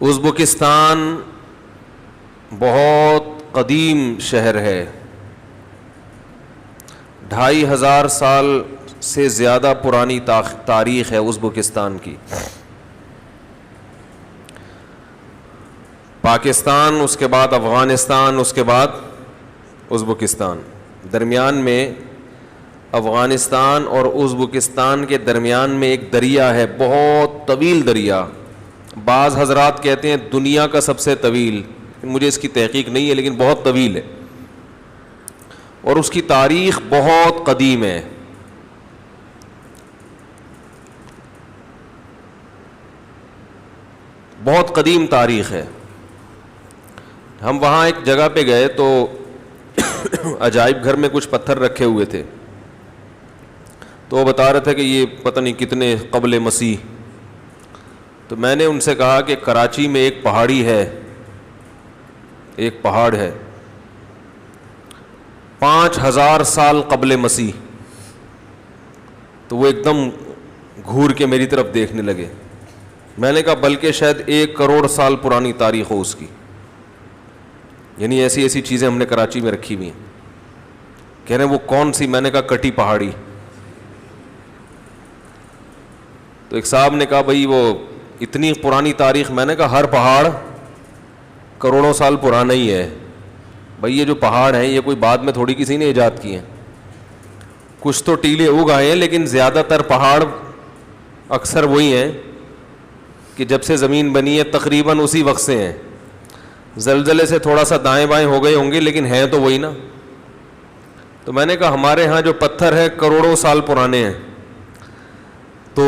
Uzbekistan بہت قدیم شہر ہے، 2500 سال سے زیادہ پرانی تاریخ ہے ازبکستان کی۔ پاکستان، اس کے بعد افغانستان، اس کے بعد ازبکستان، درمیان میں افغانستان اور ازبکستان کے درمیان میں ایک دریا ہے، بہت طویل دریا، بعض حضرات کہتے ہیں دنیا کا سب سے طویل، مجھے اس کی تحقیق نہیں ہے لیکن بہت طویل ہے، اور اس کی تاریخ بہت قدیم ہے۔ بہت قدیم تاریخ ہے۔ ہم وہاں ایک جگہ پہ گئے تو عجائب گھر میں کچھ پتھر رکھے ہوئے تھے، تو وہ بتا رہے تھے کہ یہ پتہ نہیں کتنے قبل مسیح۔ تو میں نے ان سے کہا کہ کراچی میں ایک پہاڑی ہے، ایک پہاڑ ہے 5000 سال قبل مسیح۔ تو وہ ایک دم گھور کے میری طرف دیکھنے لگے۔ میں نے کہا بلکہ شاید 1 کروڑ سال پرانی تاریخ ہو اس کی، یعنی ایسی ایسی چیزیں ہم نے کراچی میں رکھی ہوئی ہیں۔ کہہ رہے ہیں وہ کون سی؟ میں نے کہا کٹی پہاڑی۔ تو ایک صاحب نے کہا بھائی وہ اتنی پرانی تاریخ؟ میں نے کہا ہر پہاڑ کروڑوں سال پرانا ہی ہے بھائی، یہ جو پہاڑ ہیں یہ کوئی بعد میں تھوڑی کسی نے ایجاد کیے ہیں، کچھ تو ٹیلے اگائے ہیں لیکن زیادہ تر پہاڑ اکثر وہی ہیں کہ جب سے زمین بنی ہے تقریباً اسی وقت سے ہیں، زلزلے سے تھوڑا سا دائیں بائیں ہو گئے ہوں گے لیکن ہیں تو وہی نا۔ تو میں نے کہا ہمارے ہاں جو پتھر ہے کروڑوں سال پرانے ہیں۔ تو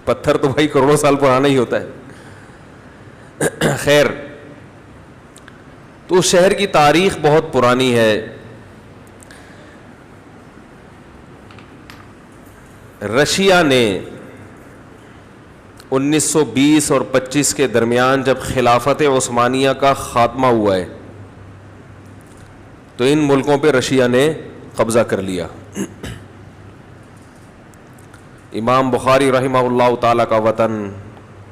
پتھر تو بھائی کروڑوں سال پرانا ہی ہوتا ہے۔ خیر، تو اس شہر کی تاریخ بہت پرانی ہے۔ رشیا نے 1920 اور 25 کے درمیان جب خلافت عثمانیہ کا خاتمہ ہوا ہے تو ان ملکوں پہ رشیا نے قبضہ کر لیا۔ امام بخاری رحمہ اللہ تعالیٰ کا وطن،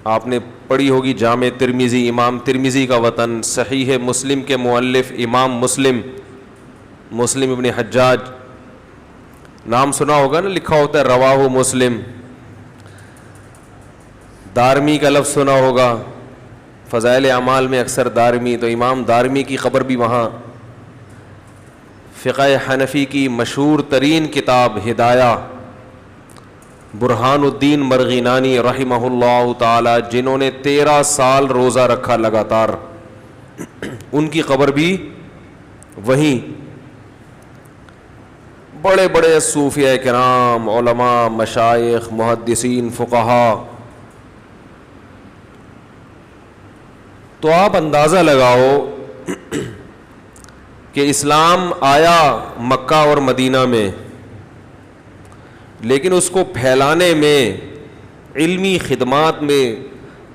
آپ نے پڑھی ہوگی جامع ترمذی، امام ترمذی کا وطن، صحیح مسلم کے مؤلف امام مسلم ابن حجاج، نام سنا ہوگا نا، لکھا ہوتا ہے رواہ مسلم۔ دارمی کا لفظ سنا ہوگا، فضائل اعمال میں اکثر دارمی، تو امام دارمی کی قبر بھی وہاں۔ فقہ حنفی کی مشہور ترین کتاب ہدایہ، برہان الدین مرغینانی رحمہ اللہ تعالی، جنہوں نے 13 سال روزہ رکھا لگاتار، ان کی قبر بھی وہیں۔ بڑے بڑے صوفیاء کرام، علماء، مشائخ، محدثین، فقہاء۔ تو آپ اندازہ لگاؤ کہ اسلام آیا مکہ اور مدینہ میں، لیکن اس کو پھیلانے میں، علمی خدمات میں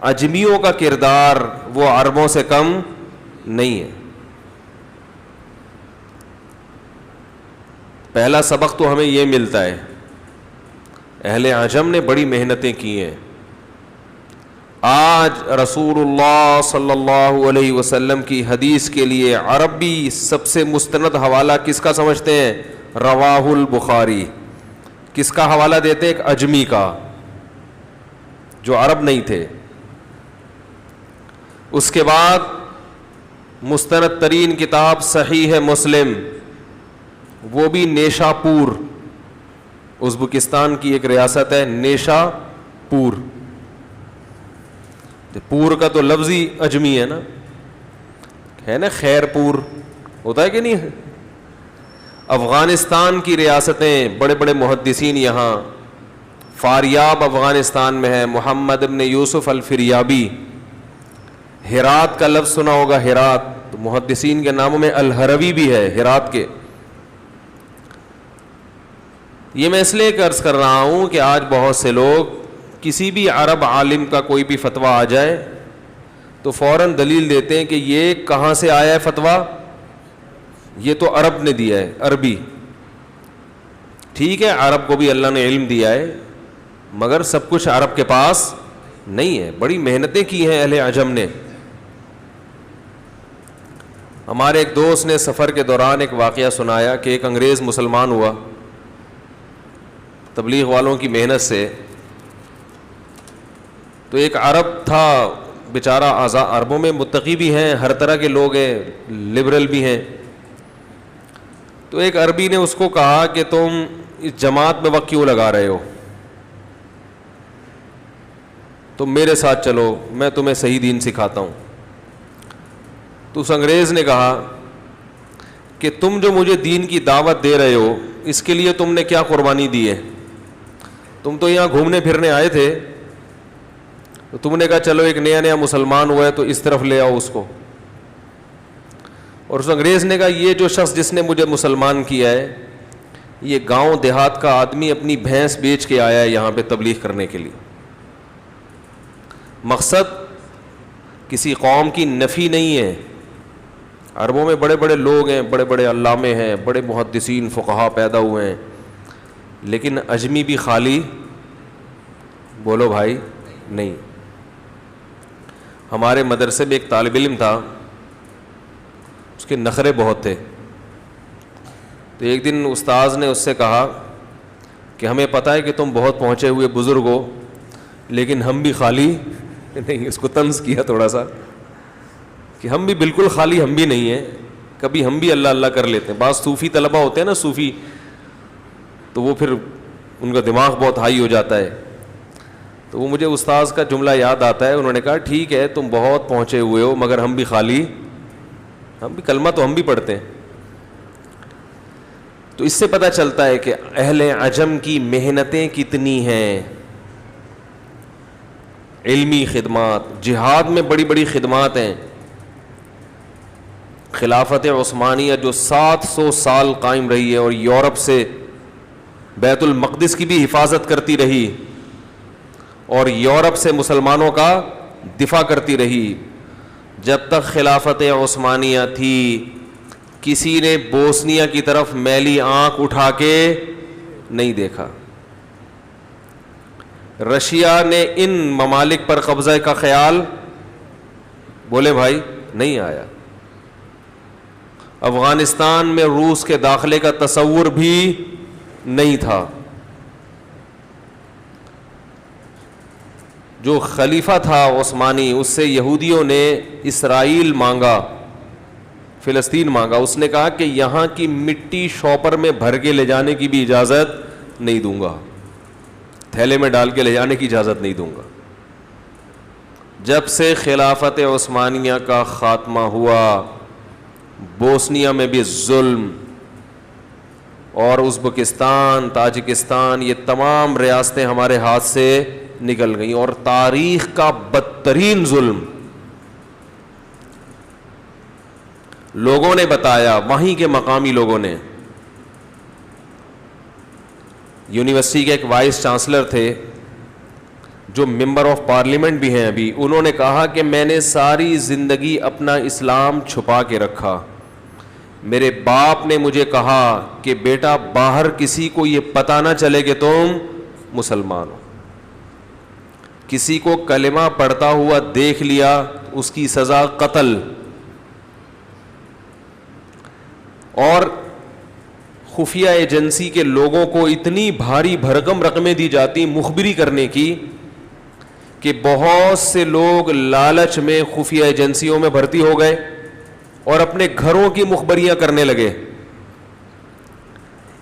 عجمیوں کا کردار وہ عربوں سے کم نہیں ہے۔ پہلا سبق تو ہمیں یہ ملتا ہے، اہل عجم نے بڑی محنتیں کی ہیں۔ آج رسول اللہ صلی اللہ علیہ وسلم کی حدیث کے لیے عربی سب سے مستند حوالہ کس کا سمجھتے ہیں؟ رواہ البخاری۔ کس کا حوالہ دیتے؟ ایک عجمی کا، جو عرب نہیں تھے۔ اس کے بعد مستند ترین کتاب صحیح مسلم، وہ بھی نیشا پور، ازبکستان کی ایک ریاست ہے نیشا پور۔ پور کا تو لفظی اجمی ہے نا، خیر پور ہوتا ہے کہ نہیں ہے؟ افغانستان کی ریاستیں، بڑے بڑے محدثین یہاں، فاریاب افغانستان میں ہے محمد ابن یوسف الفریابی۔ ہرات کا لفظ سنا ہوگا، ہرات، تو محدثین کے ناموں میں الہروی بھی ہے ہرات کے۔ یہ میں اس لیے عرض کر رہا ہوں کہ آج بہت سے لوگ کسی بھی عرب عالم کا کوئی بھی فتویٰ آ جائے تو فوراً دلیل دیتے ہیں کہ یہ کہاں سے آیا ہے فتویٰ، یہ تو عرب نے دیا ہے، عربی۔ ٹھیک ہے، عرب کو بھی اللہ نے علم دیا ہے، مگر سب کچھ عرب کے پاس نہیں ہے, بڑی محنتیں کی ہیں اہل عجم نے. ہمارے ایک دوست نے سفر کے دوران ایک واقعہ سنایا کہ ایک انگریز مسلمان ہوا تبلیغ والوں کی محنت سے. تو ایک عرب تھا بیچارہ, عربوں میں متقی بھی ہیں, ہر طرح کے لوگ ہیں, لبرل بھی ہیں. تو ایک عربی نے اس کو کہا کہ تم اس جماعت میں وقت کیوں لگا رہے ہو, تم میرے ساتھ چلو, میں تمہیں صحیح دین سکھاتا ہوں. تو اس انگریز نے کہا کہ تم جو مجھے دین کی دعوت دے رہے ہو اس کے لیے تم نے کیا قربانی دی ہے, تم تو یہاں گھومنے پھرنے آئے تھے, تو تم نے کہا چلو ایک نیا مسلمان ہوا ہے تو اس طرف لے آؤ اس کو. اور اس انگریز نے کہا یہ جو شخص جس نے مجھے مسلمان کیا ہے یہ گاؤں دیہات کا آدمی اپنی بھینس بیچ کے آیا ہے یہاں پہ تبلیغ کرنے کے لیے. مقصد کسی قوم کی نفی نہیں ہے. عربوں میں بڑے بڑے لوگ ہیں, بڑے بڑے علامے ہیں, بڑے محدثین فقہا پیدا ہوئے ہیں, لیکن اجمی بھی خالی بولو بھائی نہیں. ہمارے مدرسے میں ایک طالب علم تھا, اس کے نخرے بہت تھے. تو ایک دن استاذ نے اس سے کہا کہ ہمیں پتہ ہے کہ تم بہت پہنچے ہوئے بزرگ ہو لیکن ہم بھی خالی نہیں. اس کو طنز کیا تھوڑا سا کہ ہم بھی بالکل خالی ہم بھی نہیں ہیں, کبھی ہم بھی اللہ اللہ کر لیتے ہیں. بعض صوفی طلبہ ہوتے ہیں نا صوفی, تو وہ پھر ان کا دماغ بہت ہائی ہو جاتا ہے. تو وہ مجھے استاذ کا جملہ یاد آتا ہے, انہوں نے کہا ٹھیک ہے تم بہت پہنچے ہوئے ہو مگر ہم بھی خالی, ہم بھی کلمہ تو ہم بھی پڑھتے ہیں. تو اس سے پتہ چلتا ہے کہ اہل عجم کی محنتیں کتنی ہیں. علمی خدمات, جہاد میں بڑی بڑی خدمات ہیں. خلافت عثمانیہ جو 700 سال قائم رہی ہے اور یورپ سے بیت المقدس کی بھی حفاظت کرتی رہی اور یورپ سے مسلمانوں کا دفاع کرتی رہی. جب تک خلافت عثمانیہ تھی کسی نے بوسنیا کی طرف میلی آنکھ اٹھا کے نہیں دیکھا. رشیا نے ان ممالک پر قبضہ کا خیال بولے بھائی نہیں آیا. افغانستان میں روس کے داخلے کا تصور بھی نہیں تھا. جو خلیفہ تھا عثمانی اس سے یہودیوں نے اسرائیل مانگا, فلسطین مانگا. اس نے کہا کہ یہاں کی مٹی شاپر میں بھر کے لے جانے کی بھی اجازت نہیں دوں گا, تھیلے میں ڈال کے لے جانے کی اجازت نہیں دوں گا. جب سے خلافت عثمانیہ کا خاتمہ ہوا بوسنیا میں بھی ظلم, اور ازبکستان, تاجکستان, یہ تمام ریاستیں ہمارے ہاتھ سے نکل گئیں. اور تاریخ کا بدترین ظلم لوگوں نے بتایا, وہیں کے مقامی لوگوں نے. یونیورسٹی کے ایک وائس چانسلر تھے جو ممبر آف پارلیمنٹ بھی ہیں ابھی, انہوں نے کہا کہ میں نے ساری زندگی اپنا اسلام چھپا کے رکھا. میرے باپ نے مجھے کہا کہ بیٹا باہر کسی کو یہ پتہ نہ چلے کہ تم مسلمان ہو. کسی کو کلمہ پڑھتا ہوا دیکھ لیا اس کی سزا قتل. اور خفیہ ایجنسی کے لوگوں کو اتنی بھاری بھرکم رقمیں دی جاتی مخبری کرنے کی کہ بہت سے لوگ لالچ میں خفیہ ایجنسیوں میں بھرتی ہو گئے اور اپنے گھروں کی مخبریاں کرنے لگے.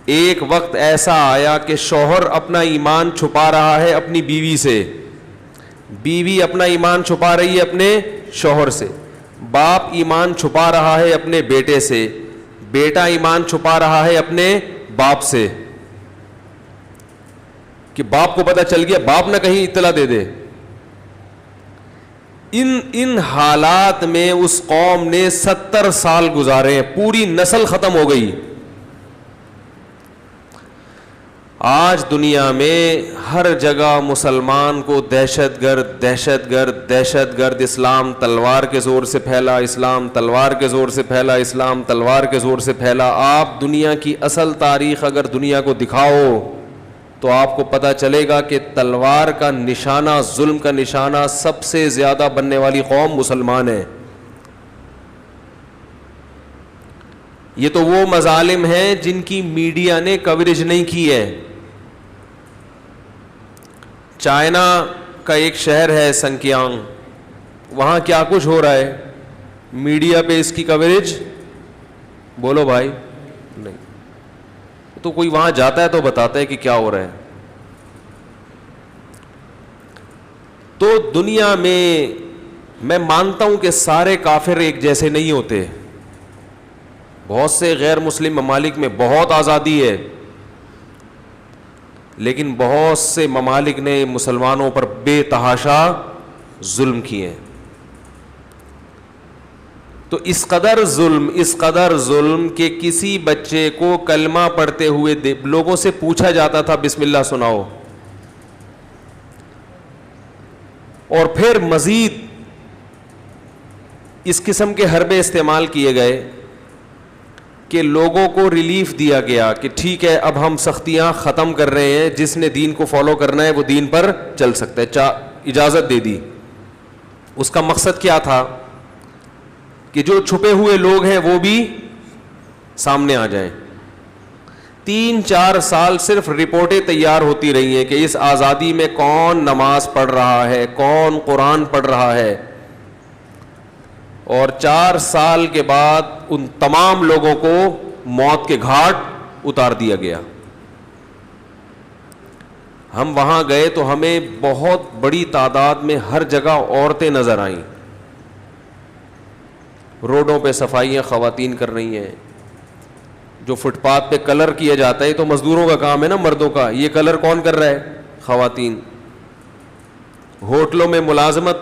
ایک وقت ایسا آیا کہ شوہر اپنا ایمان چھپا رہا ہے اپنی بیوی سے, بیوی اپنا ایمان چھپا رہی ہے اپنے شوہر سے, باپ ایمان چھپا رہا ہے اپنے بیٹے سے, بیٹا ایمان چھپا رہا ہے اپنے باپ سے کہ باپ کو پتہ چل گیا, باپ نہ کہیں اطلاع دے دے. ان حالات میں اس قوم نے 70 سال گزارے ہیں, پوری نسل ختم ہو گئی. آج دنیا میں ہر جگہ مسلمان کو دہشت گرد دہشت گرد دہشت گرد, اسلام تلوار کے زور سے پھیلا, اسلام تلوار کے زور سے پھیلا, اسلام تلوار کے زور سے پھیلا. آپ دنیا کی اصل تاریخ اگر دنیا کو دکھاؤ تو آپ کو پتہ چلے گا کہ تلوار کا نشانہ، ظلم کا نشانہ سب سے زیادہ بننے والی قوم مسلمان ہے۔ یہ تو وہ مظالم ہیں جن کی میڈیا نے کوریج نہیں کی ہے۔ چائنا کا ایک شہر ہے سنکیانگ، وہاں کیا کچھ ہو رہا ہے، میڈیا پہ اس کی کوریج بولو بھائی نہیں، تو کوئی وہاں جاتا ہے تو بتاتا ہے کہ کیا ہو رہا ہے۔ تو دنیا میں مانتا ہوں کہ سارے کافر ایک جیسے نہیں ہوتے، بہت سے غیر مسلم ممالک میں بہت آزادی ہے، لیکن بہت سے ممالک نے مسلمانوں پر بے تحاشا ظلم کیے۔ تو اس قدر ظلم کہ کسی بچے کو کلمہ پڑھتے ہوئے لوگوں سے پوچھا جاتا تھا بسم اللہ سناؤ، اور پھر مزید اس قسم کے حربے استعمال کیے گئے کہ لوگوں کو ریلیف دیا گیا کہ ٹھیک ہے اب ہم سختیاں ختم کر رہے ہیں، جس نے دین کو فالو کرنا ہے وہ دین پر چل سکتا ہے، اجازت دے دی۔ اس کا مقصد کیا تھا کہ جو چھپے ہوئے لوگ ہیں وہ بھی سامنے آ جائیں۔ 3-4 سال صرف رپورٹیں تیار ہوتی رہی ہیں کہ اس آزادی میں کون نماز پڑھ رہا ہے، کون قرآن پڑھ رہا ہے، اور 4 سال کے بعد ان تمام لوگوں کو موت کے گھاٹ اتار دیا گیا۔ ہم وہاں گئے تو ہمیں بہت بڑی تعداد میں ہر جگہ عورتیں نظر آئیں، روڈوں پہ صفائیاں خواتین کر رہی ہیں، جو فٹ پاتھ پہ کلر کیا جاتا ہے تو مزدوروں کا کام ہے نا، مردوں کا، یہ کلر کون کر رہا ہے؟ خواتین۔ ہوٹلوں میں ملازمت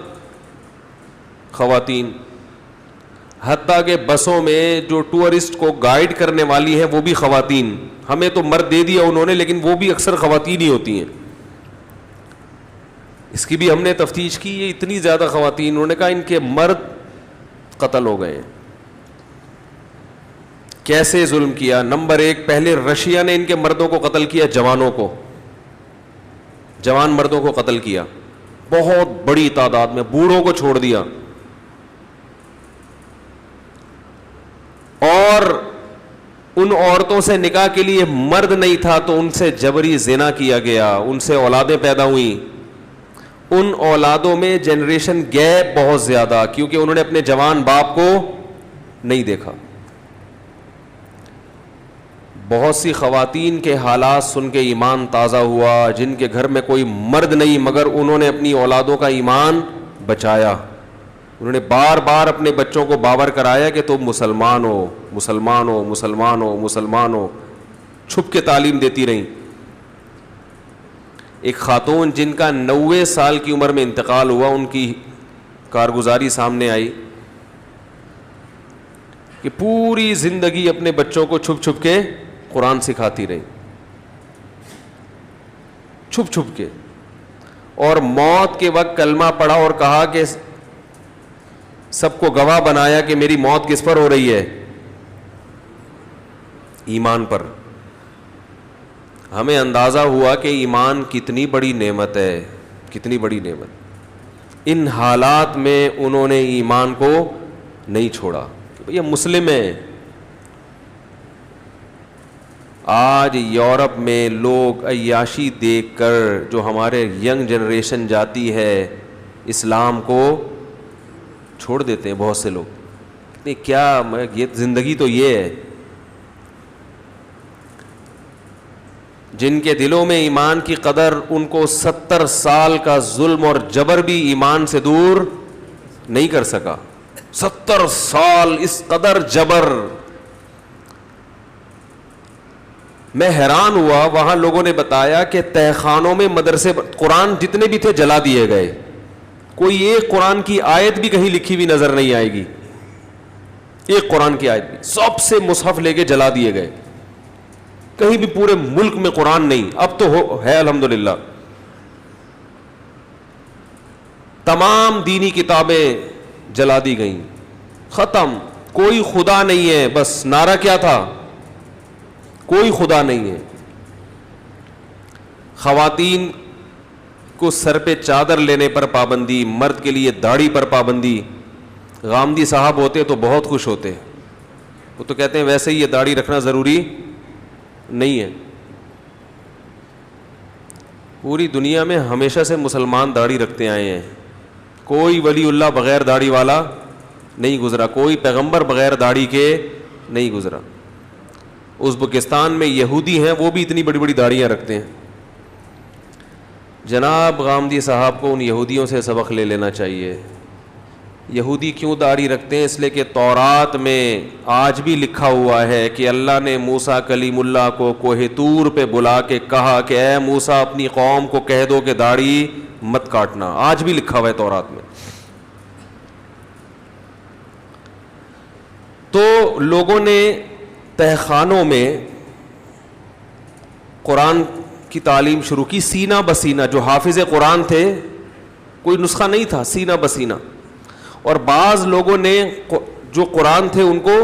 خواتین، حتیٰ کہ بسوں میں جو ٹورسٹ کو گائیڈ کرنے والی ہیں وہ بھی خواتین۔ ہمیں تو مرد دے دیا انہوں نے، لیکن وہ بھی اکثر خواتین ہی ہوتی ہیں۔ اس کی بھی ہم نے تفتیش کی، یہ اتنی زیادہ خواتین، انہوں نے کہا ان کے مرد قتل ہو گئے۔ کیسے ظلم کیا؟ نمبر 1، پہلے رشیا نے ان کے مردوں کو قتل کیا، جوانوں کو، جوان مردوں کو قتل کیا بہت بڑی تعداد میں، بوڑھوں کو چھوڑ دیا، اور ان عورتوں سے نکاح کے لیے مرد نہیں تھا تو ان سے جبری زنا کیا گیا، ان سے اولادیں پیدا ہوئیں۔ ان اولادوں میں جنریشن گیپ بہت زیادہ، کیونکہ انہوں نے اپنے جوان باپ کو نہیں دیکھا۔ بہت سی خواتین کے حالات سن کے ایمان تازہ ہوا، جن کے گھر میں کوئی مرد نہیں مگر انہوں نے اپنی اولادوں کا ایمان بچایا۔ انہوں نے بار بار اپنے بچوں کو باور کرایا کہ تم مسلمان ہو، مسلمان ہو، مسلمان ہو، مسلمان ہو، چھپ کے تعلیم دیتی رہیں۔ ایک خاتون جن کا 90 سال کی عمر میں انتقال ہوا، ان کی کارگزاری سامنے آئی کہ پوری زندگی اپنے بچوں کو چھپ چھپ کے قرآن سکھاتی رہی، چھپ چھپ کے، اور موت کے وقت کلمہ پڑھا اور کہا کہ سب کو گواہ بنایا کہ میری موت کس پر ہو رہی ہے؟ ایمان پر۔ ہمیں اندازہ ہوا کہ ایمان کتنی بڑی نعمت ہے، کتنی بڑی نعمت۔ ان حالات میں انہوں نے ایمان کو نہیں چھوڑا کہ بھئی مسلم ہیں۔ آج یورپ میں لوگ عیاشی دیکھ کر، جو ہمارے ینگ جنریشن جاتی ہے، اسلام کو چھوڑ دیتے ہیں بہت سے لوگ۔ کیا یہ زندگی تو یہ ہے، جن کے دلوں میں ایمان کی قدر، ان کو 70 سال کا ظلم اور جبر بھی ایمان سے دور نہیں کر سکا۔ 70 سال اس قدر جبر۔ میں حیران ہوا، وہاں لوگوں نے بتایا کہ تہہ خانوں میں مدرسے قرآن جتنے بھی تھے جلا دیے گئے، کوئی ایک قرآن کی آیت بھی کہیں لکھی ہوئی نظر نہیں آئے گی، ایک قرآن کی آیت بھی، سب سے مصحف لے کے جلا دیے گئے، کہیں بھی پورے ملک میں قرآن نہیں۔ اب تو ہے الحمدللہ، تمام دینی کتابیں جلا دی گئیں، ختم، کوئی خدا نہیں ہے۔ بس نعرہ کیا تھا؟ کوئی خدا نہیں ہے۔ خواتین کو سر پہ چادر لینے پر پابندی، مرد کے لیے داڑھی پر پابندی. غامدی صاحب ہوتے تو بہت خوش ہوتے, وہ تو کہتے ہیں ویسے ہی یہ داڑھی رکھنا ضروری نہیں ہے. پوری دنیا میں ہمیشہ سے مسلمان داڑھی رکھتے آئے ہیں, کوئی ولی اللہ بغیر داڑھی والا نہیں گزرا, کوئی پیغمبر بغیر داڑھی کے نہیں گزرا. ازبکستان میں یہودی ہیں, وہ بھی اتنی بڑی بڑی داڑھیاں رکھتے ہیں. جناب غامدی صاحب کو ان یہودیوں سے سبق لے لینا چاہیے. یہودی کیوں داڑھی رکھتے ہیں؟ اس لیے کہ تورات میں آج بھی لکھا ہوا ہے کہ اللہ نے موسیٰ کلیم اللہ کو کوہ طور پہ بلا کے کہا کہ اے موسیٰ اپنی قوم کو کہہ دو کہ داڑھی مت کاٹنا. آج بھی لکھا ہوا ہے تورات میں. تو لوگوں نے تہخانوں میں قرآن کی تعلیم شروع کی سینہ بسینہ. جو حافظ قرآن تھے, کوئی نسخہ نہیں تھا, سینہ بسینہ. اور بعض لوگوں نے جو قرآن تھے ان کو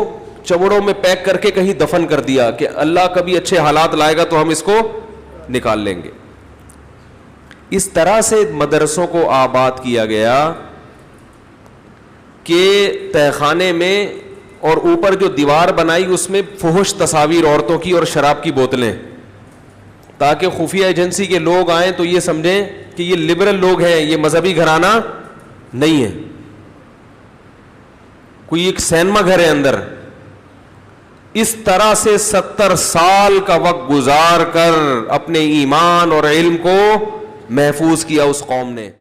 چوڑوں میں پیک کر کے کہیں دفن کر دیا کہ اللہ کبھی اچھے حالات لائے گا تو ہم اس کو نکال لیں گے. اس طرح سے مدرسوں کو آباد کیا گیا کہ تہخانے میں اور اوپر جو دیوار بنائی اس میں فحش تصاویر عورتوں کی اور شراب کی بوتلیں, تاکہ خفیہ ایجنسی کے لوگ آئیں تو یہ سمجھیں کہ یہ لبرل لوگ ہیں, یہ مذہبی گھرانہ نہیں ہے, کوئی ایک سینما گھر ہے اندر. اس طرح سے 70 سال کا وقت گزار کر اپنے ایمان اور علم کو محفوظ کیا اس قوم نے.